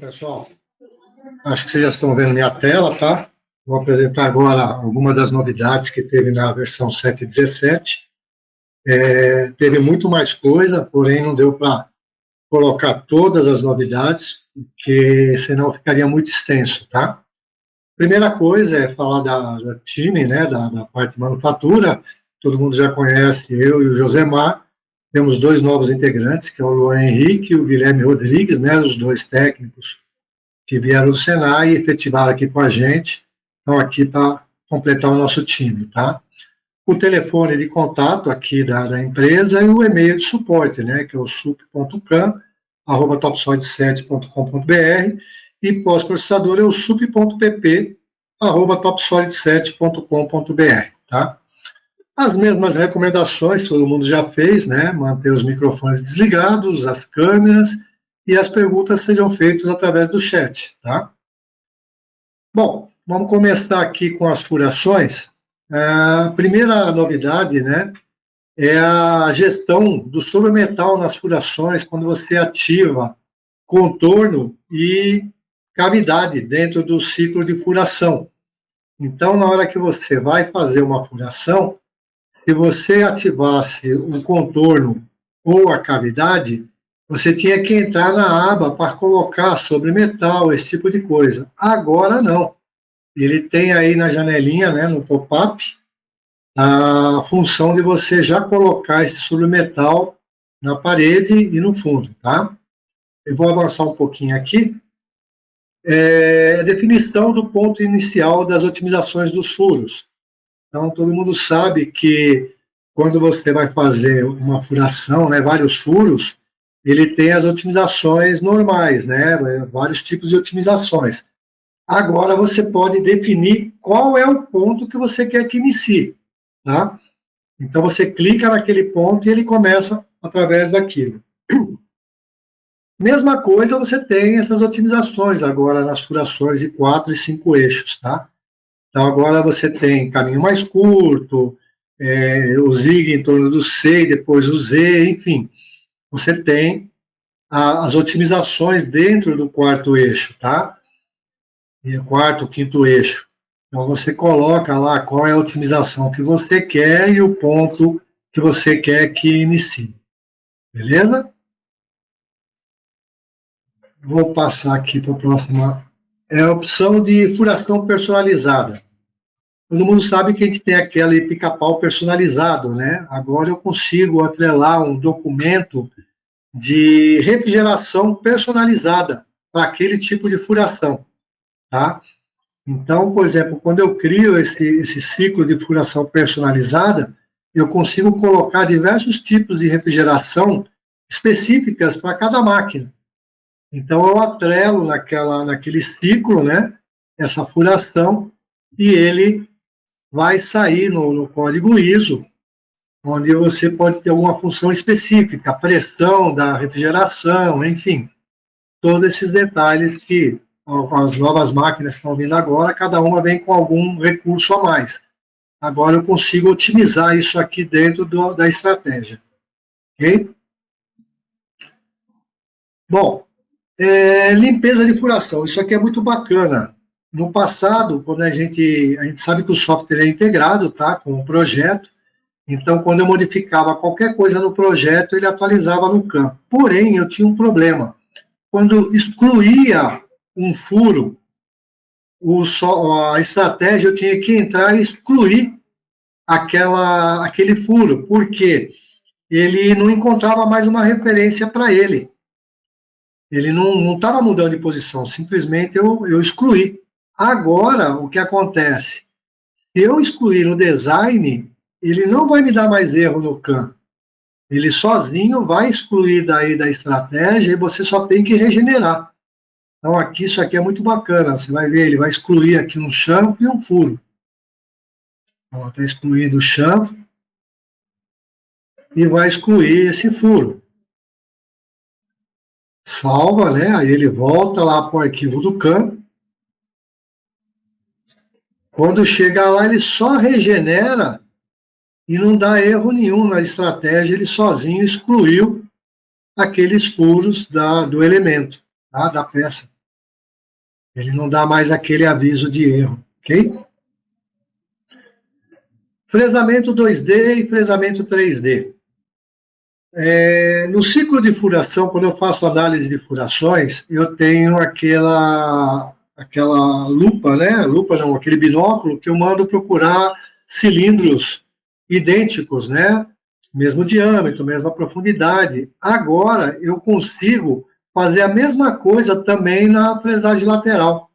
Pessoal, acho que vocês já estão vendo minha tela, tá? Vou apresentar agora algumas das novidades que teve na versão 7.17. Teve muito mais coisa, porém não deu para colocar todas as novidades, porque senão ficaria muito extenso, tá? Primeira coisa é falar da time, né, da parte de manufatura. Todo mundo já conhece eu e o Josemar. Temos dois novos integrantes, que é o Luan Henrique e o Guilherme Rodrigues, né, os dois técnicos que vieram do Senai e efetivaram aqui com a gente, estão aqui para completar o nosso time, tá? O telefone de contato aqui da empresa e o e-mail de suporte, né, que é o sup.can@topsolid7.com.br e pós-processador é o sup.pp@topsolid7.com.br, tá? As mesmas recomendações todo mundo já fez, né? Manter os microfones desligados, as câmeras e as perguntas sejam feitas através do chat, tá? Bom, vamos começar aqui com as furações. A primeira novidade, né, é a gestão do sobremetal nas furações quando você ativa contorno e cavidade dentro do ciclo de furação. Então, na hora que você vai fazer uma furação, se você ativasse o contorno ou a cavidade, você tinha que entrar na aba para colocar sobre metal, esse tipo de coisa. Agora não. Ele tem aí na janelinha, né, no pop-up, a função de você já colocar esse sobre metal na parede e no fundo, tá? Eu vou avançar um pouquinho aqui. A definição do ponto inicial das otimizações dos furos. Então, todo mundo sabe que quando você vai fazer uma furação, né, vários furos, ele tem as otimizações normais, né, vários tipos de otimizações. Agora você pode definir qual é o ponto que você quer que inicie, tá? Então você clica naquele ponto e ele começa através daquilo. Mesma coisa você tem essas otimizações agora nas furações de 4 e 5 eixos, tá? Então agora você tem caminho mais curto, o zig em torno do C, depois o Z, enfim. Você tem as otimizações dentro do quarto eixo, tá? E quarto, quinto eixo. Então você coloca lá qual é a otimização que você quer e o ponto que você quer que inicie. Beleza? Vou passar aqui para a próxima. É a opção de furação personalizada. Todo mundo sabe que a gente tem aquele pica-pau personalizado, né? Agora eu consigo atrelar um documento de refrigeração personalizada para aquele tipo de furação, tá? Então, por exemplo, quando eu crio esse ciclo de furação personalizada, eu consigo colocar diversos tipos de refrigeração específicas para cada máquina. Então, eu atrelo naquele ciclo, né, essa furação, e ele vai sair no código ISO, onde você pode ter alguma função específica, a pressão da refrigeração, enfim, todos esses detalhes que as novas máquinas que estão vindo agora, cada uma vem com algum recurso a mais. Agora eu consigo otimizar isso aqui dentro da estratégia. Ok? Bom, limpeza de furação. Isso aqui é muito bacana. No passado, quando a gente sabe que o software é integrado, tá, com o projeto, então quando eu modificava qualquer coisa no projeto, ele atualizava no campo. Porém, eu tinha um problema. Quando excluía um furo, a estratégia eu tinha que entrar e excluir aquele furo, porque ele não encontrava mais uma referência para ele. Ele não estava mudando de posição, simplesmente eu excluí. Agora, o que acontece? Se eu excluir no design, ele não vai me dar mais erro no CAN. Ele sozinho vai excluir daí da estratégia e você só tem que regenerar. Então, aqui, isso aqui é muito bacana. Você vai ver, ele vai excluir aqui um chanfro e um furo. Está excluindo o chanfro e vai excluir esse furo. Salva, né? Aí ele volta lá para o arquivo do CAN. Quando chegar lá, ele só regenera e não dá erro nenhum na estratégia. Ele sozinho excluiu aqueles furos do elemento, tá? Da peça. Ele não dá mais aquele aviso de erro, ok? Fresamento 2D e fresamento 3D. No ciclo de furação, quando eu faço análise de furações, eu tenho aquela lupa, né? Lupa não, aquele binóculo que eu mando procurar cilindros idênticos, né? Mesmo diâmetro, mesma profundidade. Agora eu consigo fazer a mesma coisa também na fresagem lateral.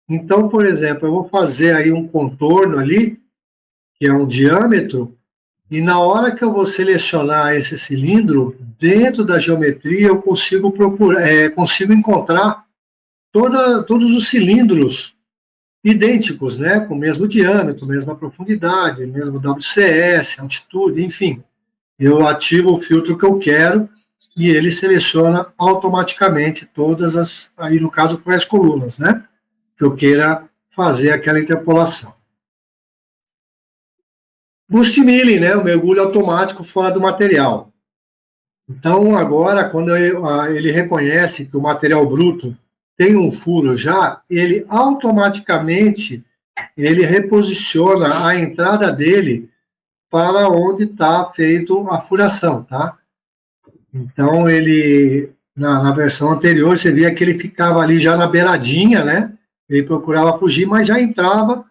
Então, por exemplo, eu vou fazer aí um contorno ali, que é um diâmetro, e na hora que eu vou selecionar esse cilindro, dentro da geometria eu consigo consigo encontrar todos os cilindros idênticos, né, com o mesmo diâmetro, mesma profundidade, mesmo WCS, altitude, enfim. Eu ativo o filtro que eu quero e ele seleciona automaticamente todas as, aí no caso foi as colunas, né, que eu queira fazer aquela interpolação. Boost milling, né, o mergulho automático fora do material. Então, agora, quando ele reconhece que o material bruto tem um furo já, ele automaticamente ele reposiciona a entrada dele para onde está feito a furação, tá? Então, ele, na versão anterior, você via que ele ficava ali já na beiradinha, né? Ele procurava fugir, mas já entrava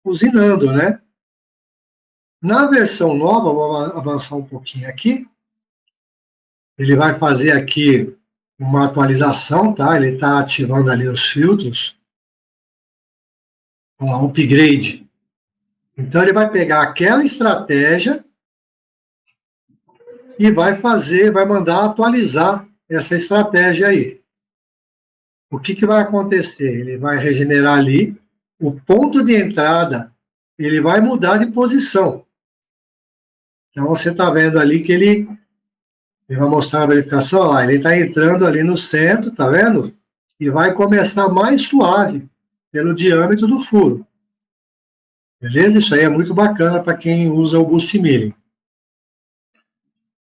usinando, né? Na versão nova, vou avançar um pouquinho aqui, ele vai fazer aqui uma atualização, tá? Ele está ativando ali os filtros. Olha lá, upgrade. Então ele vai pegar aquela estratégia e vai mandar atualizar essa estratégia aí. O que vai acontecer? Ele vai regenerar ali, o ponto de entrada, ele vai mudar de posição. Então você está vendo ali que ele vai mostrar a verificação, olha lá, ele está entrando ali no centro, tá vendo? E vai começar mais suave, pelo diâmetro do furo. Beleza? Isso aí é muito bacana para quem usa o Boost Milling.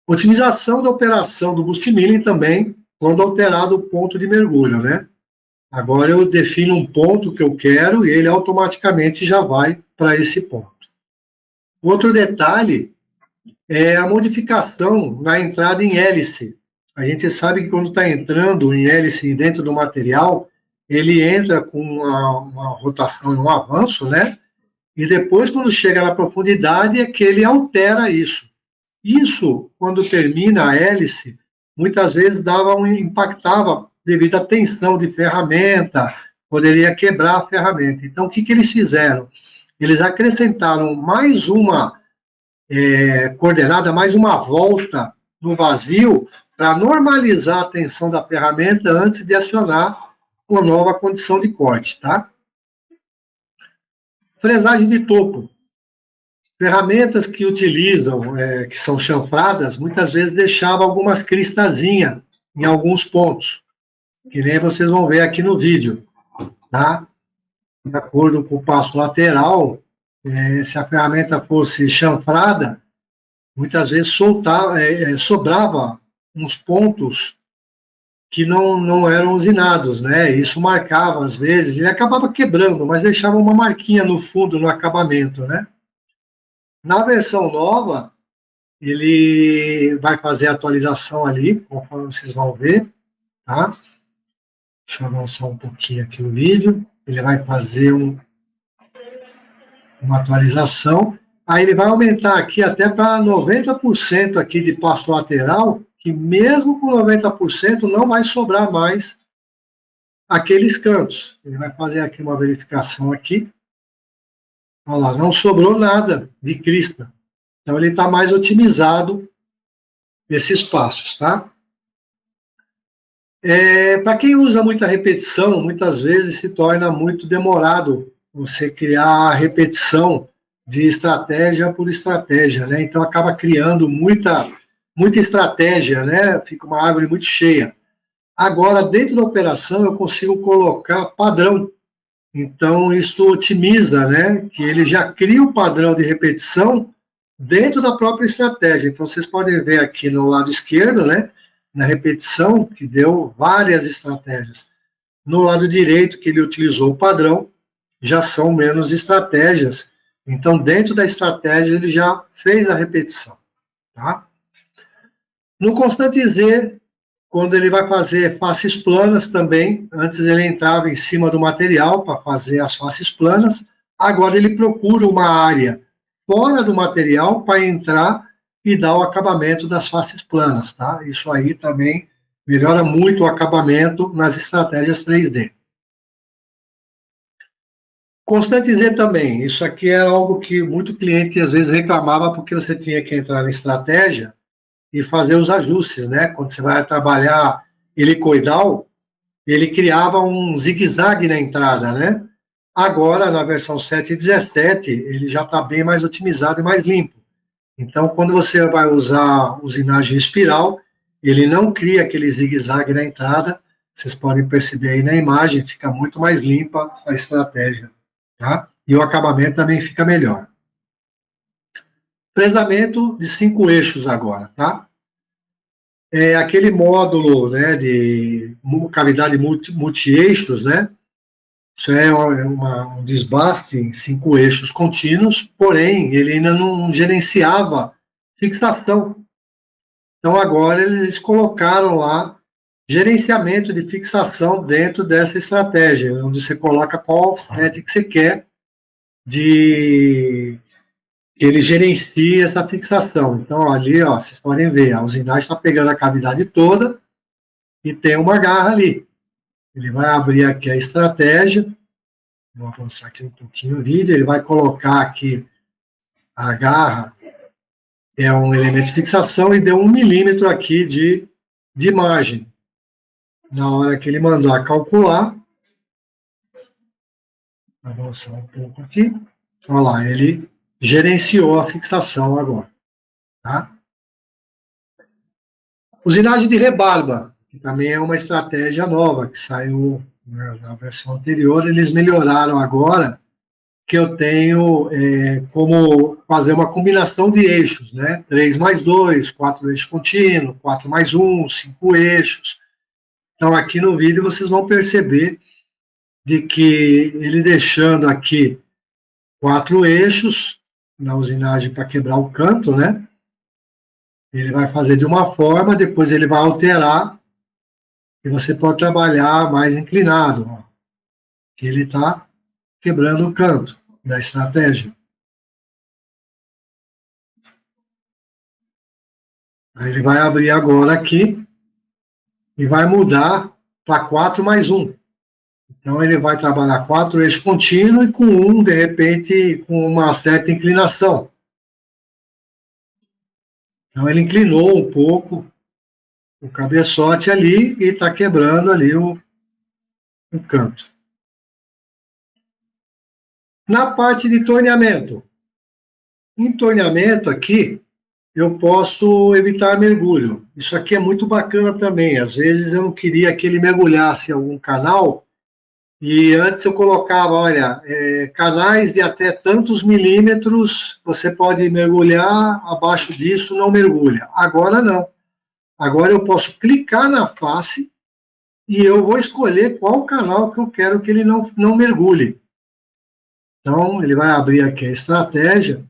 Otimização da operação do Boost Milling também, quando alterado o ponto de mergulho, né? Agora eu defino um ponto que eu quero e ele automaticamente já vai para esse ponto. Outro detalhe é a modificação na entrada em hélice. A gente sabe que quando está entrando em hélice dentro do material, ele entra com uma rotação e um avanço, né? E depois, quando chega na profundidade, é que ele altera isso. Isso, quando termina a hélice, muitas vezes impactava devido à tensão de ferramenta, poderia quebrar a ferramenta. Então, o que eles fizeram? Eles acrescentaram mais uma coordenada, mais uma volta no vazio, para normalizar a tensão da ferramenta antes de acionar uma nova condição de corte, tá? Fresagem de topo. Ferramentas que utilizam, que são chanfradas, muitas vezes deixavam algumas cristazinhas em alguns pontos, que nem vocês vão ver aqui no vídeo, tá? De acordo com o passo lateral, se a ferramenta fosse chanfrada, muitas vezes sobrava uns pontos que não eram usinados, né? Isso marcava, às vezes, ele acabava quebrando, mas deixava uma marquinha no fundo, no acabamento, né? Na versão nova, ele vai fazer a atualização ali, conforme vocês vão ver, tá? Deixa eu avançar um pouquinho aqui o vídeo. Ele vai fazer uma atualização. Aí ele vai aumentar aqui até para 90% aqui de passo lateral, que mesmo com 90% não vai sobrar mais aqueles cantos. Ele vai fazer aqui uma verificação aqui. Olha lá, não sobrou nada de crista. Então ele está mais otimizado esses passos, tá? Para quem usa muita repetição, muitas vezes se torna muito demorado você criar a repetição de estratégia por estratégia, né? Então acaba criando muita estratégia, né? Fica uma árvore muito cheia. Agora, dentro da operação, eu consigo colocar padrão. Então, isso otimiza, né? Que ele já cria o padrão de repetição dentro da própria estratégia. Então, vocês podem ver aqui no lado esquerdo, né? Na repetição, que deu várias estratégias. No lado direito, que ele utilizou o padrão, já são menos estratégias. Então, dentro da estratégia, ele já fez a repetição. Tá? No constante Z, quando ele vai fazer faces planas também, antes ele entrava em cima do material para fazer as faces planas, agora ele procura uma área fora do material para entrar e dar o acabamento das faces planas. Tá? Isso aí também melhora muito o acabamento nas estratégias 3D. Constante Z também, isso aqui é algo que muito cliente às vezes reclamava porque você tinha que entrar na estratégia e fazer os ajustes, né? Quando você vai trabalhar helicoidal, ele criava um zigue-zague na entrada, né? Agora, na versão 7.17, ele já está bem mais otimizado e mais limpo. Então, quando você vai usar usinagem espiral, ele não cria aquele zigue-zague na entrada. Vocês podem perceber aí na imagem, fica muito mais limpa a estratégia. Tá? E o acabamento também fica melhor. Fresamento de 5 eixos agora, tá? É aquele módulo, né, de cavidade multi-eixos, né? Isso é um desbaste em 5 eixos contínuos, porém, ele ainda não gerenciava fixação. Então, agora eles colocaram lá gerenciamento de fixação dentro dessa estratégia, onde você coloca qual offset que você quer de ele gerencia essa fixação. Então, ali, ó, vocês podem ver, a usinagem está pegando a cavidade toda e tem uma garra ali. Ele vai abrir aqui a estratégia, vou avançar aqui um pouquinho o vídeo, ele vai colocar aqui a garra, é um elemento de fixação, e deu 1 milímetro aqui de margem. Na hora que ele mandar calcular, vou avançar um pouco aqui, olha lá, ele gerenciou a fixação agora. Tá? Usinagem de rebarba, que também é uma estratégia nova, que saiu na versão anterior, eles melhoraram agora, que eu tenho como fazer uma combinação de eixos, né? 3+2, 4 eixos contínuos, 4+1, 5 eixos. Então, aqui no vídeo vocês vão perceber de que ele deixando aqui 4 eixos na usinagem para quebrar o canto, né? Ele vai fazer de uma forma, depois ele vai alterar e você pode trabalhar mais inclinado, ó, que ele está quebrando o canto da estratégia. Aí ele vai abrir agora aqui e vai mudar para 4+1. Então ele vai trabalhar 4 eixos contínuos e com um, de repente, com uma certa inclinação. Então ele inclinou um pouco o cabeçote ali e está quebrando ali o canto. Na parte de torneamento. Em torneamento aqui, eu posso evitar mergulho. Isso aqui é muito bacana também. Às vezes eu não queria que ele mergulhasse em algum canal e antes eu colocava, olha, canais de até tantos milímetros, você pode mergulhar, abaixo disso não mergulha. Agora não. Agora eu posso clicar na face e eu vou escolher qual canal que eu quero que ele não mergulhe. Então, ele vai abrir aqui a estratégia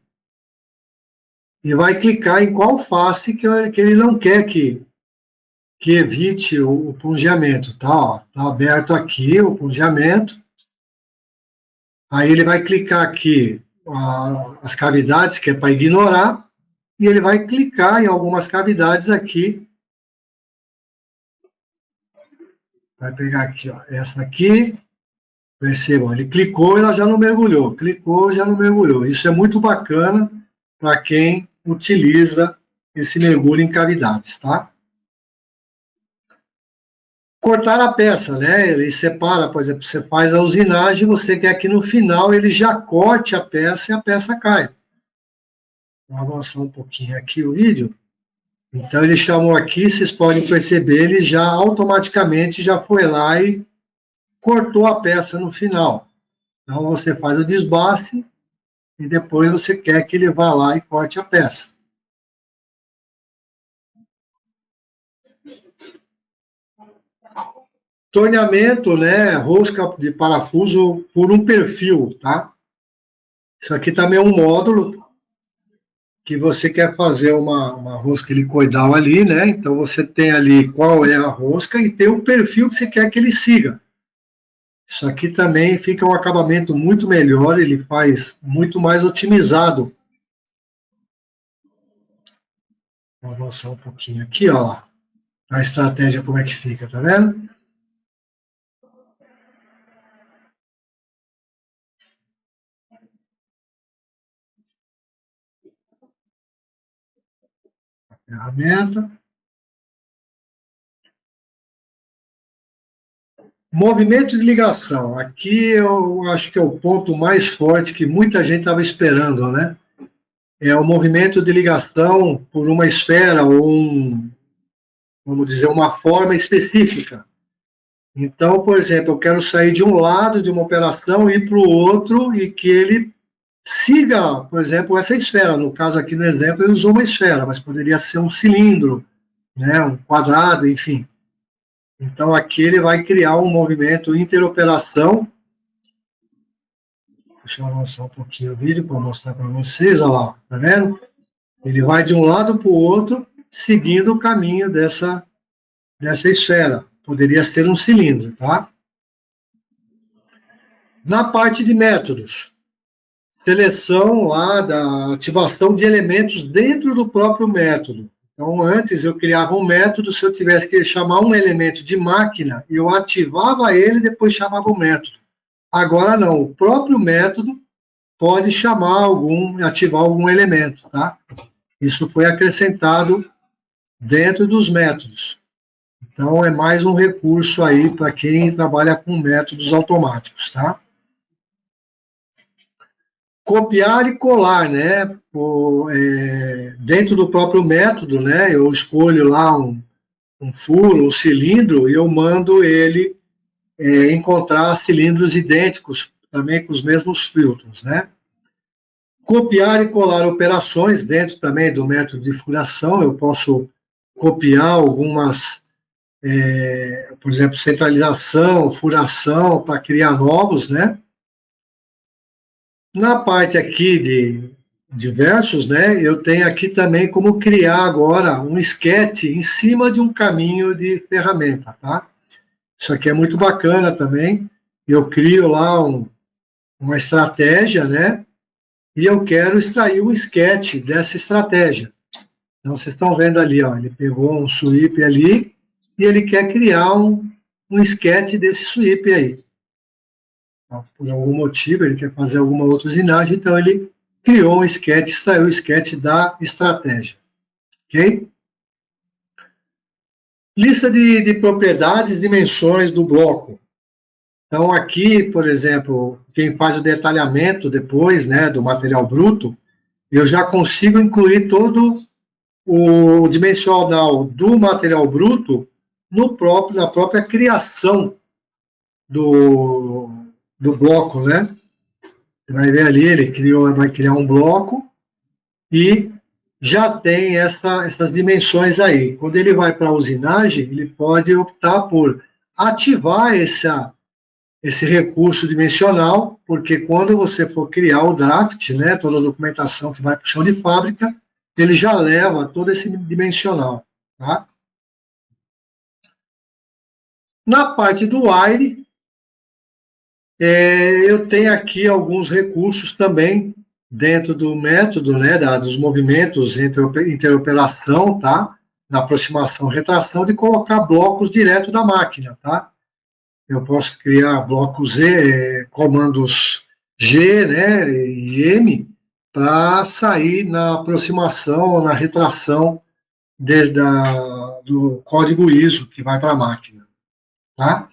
e vai clicar em qual face que ele não quer que evite o pungeamento. Tá, tá aberto aqui o pungeamento. Aí ele vai clicar aqui as cavidades, que é para ignorar, e ele vai clicar em algumas cavidades aqui. Vai pegar aqui, ó, essa aqui. Percebam, ele clicou e ela já não mergulhou. Clicou, já não mergulhou. Isso é muito bacana para quem utiliza esse mergulho em cavidades, tá? Cortar a peça, né? Ele separa, por exemplo, você faz a usinagem, você quer que no final ele já corte a peça e a peça cai. Vou avançar um pouquinho aqui o vídeo. Então ele chamou aqui, vocês podem perceber, ele já automaticamente já foi lá e cortou a peça no final. Então você faz o desbaste e depois você quer que ele vá lá e corte a peça. torneamento, né, rosca de parafuso por um perfil, tá? Isso aqui também é um módulo que você quer fazer uma rosca helicoidal ali, né? Então você tem ali qual é a rosca e tem o perfil que você quer que ele siga. Isso aqui também fica um acabamento muito melhor, ele faz muito mais otimizado. Vou avançar um pouquinho aqui, ó. A estratégia como é que fica, tá vendo? Ferramenta. Movimento de ligação. Aqui eu acho que é o ponto mais forte que muita gente estava esperando, né? É o movimento de ligação por uma esfera ou vamos dizer, uma forma específica. Então, por exemplo, eu quero sair de um lado de uma operação e ir para o outro e que ele siga, por exemplo, essa esfera. No caso aqui no exemplo, ele usou uma esfera, mas poderia ser um cilindro, né, um quadrado, enfim. Então aqui ele vai criar um movimento interoperação. Deixa eu avançar um pouquinho o vídeo para mostrar para vocês, olha lá, tá vendo? Ele vai de um lado para o outro, seguindo o caminho dessa esfera. Poderia ser um cilindro, tá? Na parte de métodos, seleção lá da ativação de elementos dentro do próprio método. Então, antes eu criava um método, se eu tivesse que chamar um elemento de máquina, eu ativava ele e depois chamava o método. Agora não, o próprio método pode chamar ativar algum elemento, tá? Isso foi acrescentado dentro dos métodos. Então, é mais um recurso aí para quem trabalha com métodos automáticos, tá? Copiar e colar, né? Dentro do próprio método, né? Eu escolho lá um furo, um cilindro, e eu mando ele encontrar cilindros idênticos, também com os mesmos filtros, né? Copiar e colar operações dentro também do método de furação, eu posso copiar algumas, por exemplo, centralização, furação, para criar novos, né? Na parte aqui de diversos, né, eu tenho aqui também como criar agora um sketch em cima de um caminho de ferramenta, tá? Isso aqui é muito bacana também. Eu crio lá uma estratégia, né? E eu quero extrair um sketch dessa estratégia. Então, vocês estão vendo ali, ó, ele pegou um sweep ali e ele quer criar um sketch desse sweep aí. Por algum motivo, ele quer fazer alguma outra usinagem, então ele criou um sketch, extraiu o sketch da estratégia. Ok? Lista de propriedades, dimensões do bloco. Então, aqui, por exemplo, quem faz o detalhamento depois, né, do material bruto, eu já consigo incluir todo o dimensional do material bruto na própria criação do bloco, né? Você vai ver ali, vai criar um bloco e já tem essas dimensões aí. Quando ele vai para a usinagem, ele pode optar por ativar esse recurso dimensional, porque quando você for criar o draft, né, toda a documentação que vai para o chão de fábrica, ele já leva todo esse dimensional. Tá? Na parte do wire, eu tenho aqui alguns recursos também dentro do método, né, dos movimentos interoperação, tá? Na aproximação, retração, de colocar blocos direto da máquina, tá? Eu posso criar blocos comandos G, né, e M, para sair na aproximação ou na retração do código ISO que vai para a máquina, tá?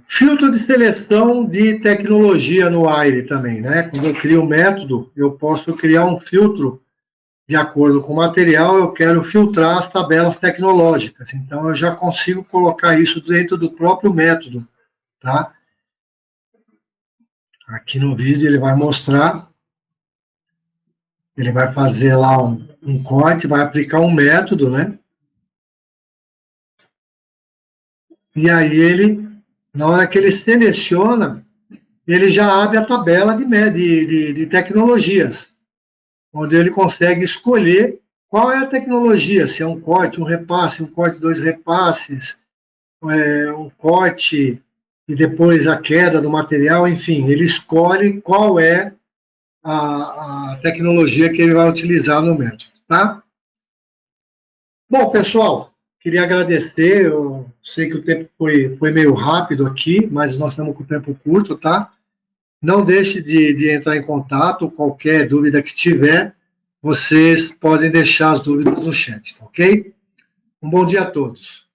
Filtro de seleção de tecnologia no Wire também, né? Quando eu crio um método, eu posso criar um filtro de acordo com o material, eu quero filtrar as tabelas tecnológicas. Então, eu já consigo colocar isso dentro do próprio método, tá? Aqui no vídeo ele vai mostrar, ele vai fazer lá um corte, vai aplicar um método, né? E aí ele, na hora que ele seleciona, ele já abre a tabela de tecnologias, onde ele consegue escolher qual é a tecnologia, se é um corte, um repasse, um corte, dois repasses, um corte e depois a queda do material, enfim, ele escolhe qual é a tecnologia que ele vai utilizar no método, tá? Bom, pessoal, queria agradecer, eu sei que o tempo foi meio rápido aqui, mas nós estamos com o tempo curto, tá? Não deixe de entrar em contato, qualquer dúvida que tiver, vocês podem deixar as dúvidas no chat, tá ok? Um bom dia a todos.